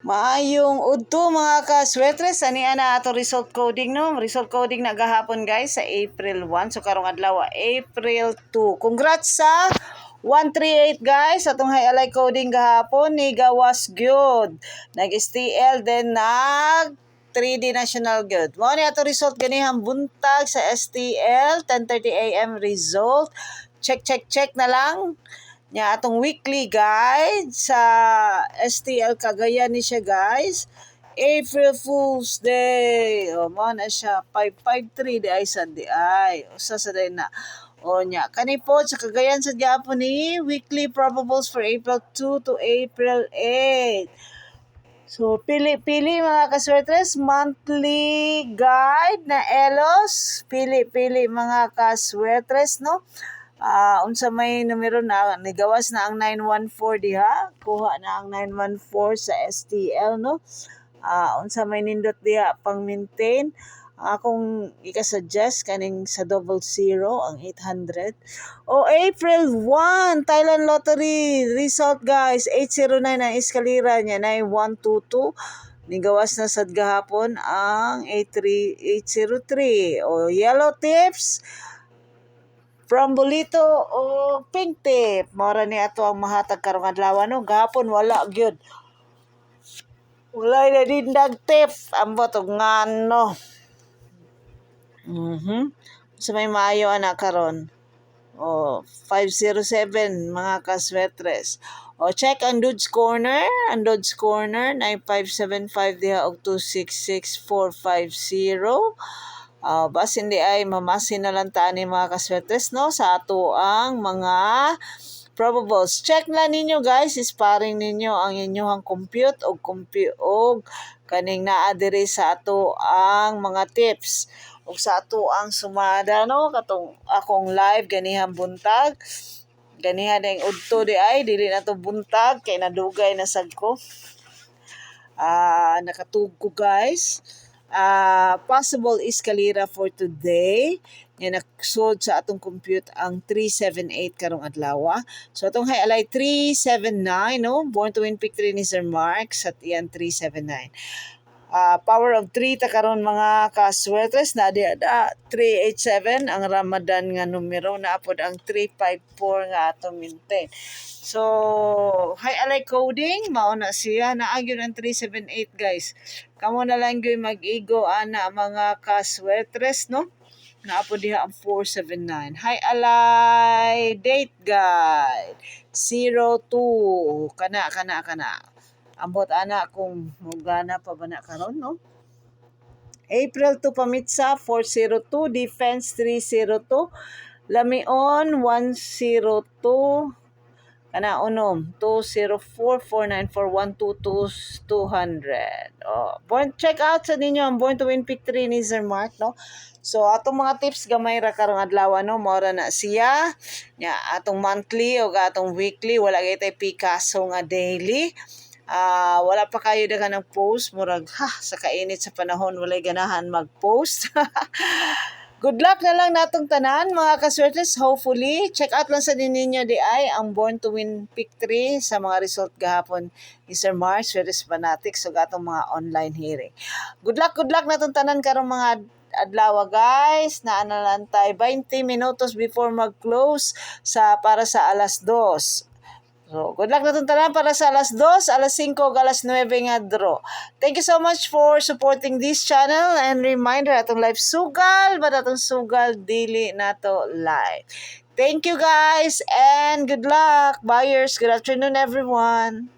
Maayong udto mga kaswetres, ani ana ato result coding no. Result coding na gahapon guys sa April 1. So karong adlaw April 2. Congrats sa 138 guys. Atong highlight coding gahapon ni gawas gyud. Nag-STL then nag 3D National Good. Mao ni ato result ganihang buntag sa STL 10:30 AM result. Check na lang. Nya atong weekly guide sa STL Cagayan ni siya guys. April Fool's Day. O mo na siya 553 di ay sa di ay. Usa sa day na. O nya kani po sa Cagayan sa gyapon ni weekly probables for April 2 to April 8. So pili mga kaswertres, monthly guide na Elos. Pili mga kaswertres no. Unsa may numero na nigawas na ang 914 diha, kuha na ang 914 sa STL no. Unsa may nindot diha pang maintain, akong ika-suggest kaning sa 00 ang 800. O April 1 Thailand Lottery result guys, 809 ang eskalera niya, 9122. Nigawas na sad gahapon ang 803. O yellow tips from Bolito o pink tip. Mora ni ato ang mahatag karong adlaw no. Gahapon wala gyud. Wala na dindag tip. Ambot og ngano. So may maayo ana karon. O 507 mga kaswetres. O check ang Dudes Corner. Ang Dudes Corner 9575 diha og 266450. Bas hindi ay mamasin na lang taan ni mga kaswetres no sa ato ang mga probables. Check na ninyo guys, isparing ninyo ang inyong compute og kaning naa diri sa ato ang mga tips ug sa ato ang sumada no katong akong live ganihang buntag. Ganiha ding udto di ay dili na to buntag kay nadugay na sad ko. Nakatug ko guys. Possible escalera for today. Yan nagsod sa atong compute ang 378 karong adlaw. So atong highlight 379 no. Born to win pick 3 ni Sir Mark sa iyan 379. Power of 3 ta karon mga kaswertres na di 387 ang Ramadan nga numero na apod ang 354 nga atong maintain. So, highlight coding, mao na siya. Naagyon ang 378 guys. Kamo na lang gyud mag-igo ana mga kaswetres no. Naapo diha ang 479. Highlight date guide 02 kana. Ambot ana kung mugana pa ba na karon no. April 2 pamitsa 402, defense 302, Lamion 102, kana unom 204-494-122-200. Check out sa ninyo ang Born to Win Pick 3 ni Sir Mark no. So atong mga tips gamay ra karong adlaw no, mora na siya. Nya atong monthly o atong weekly wala gay tay Picasso nga daily. Wala pa kayo daga ng post murag sa kainit sa panahon walay ganahan mag-post. Good luck na lang natong tanan mga kaswertes. Hopefully check out lang sa ninyo di ay ang Born to Win Pick 3 sa mga result gahapon ni Sir Mark Sweres Fanatics ug atong mga online hearing. Good luck natong tanan karong mga adlaw guys. Naanalantay 20 minutos before mag-close para sa alas 2. So, good luck natong tanan para sa alas 2, alas 5, alas 9 nga draw. Thank you so much for supporting this channel and reminder atong live sugal, but atong sugal dili nato live. Thank you guys and good luck buyers. Good afternoon everyone.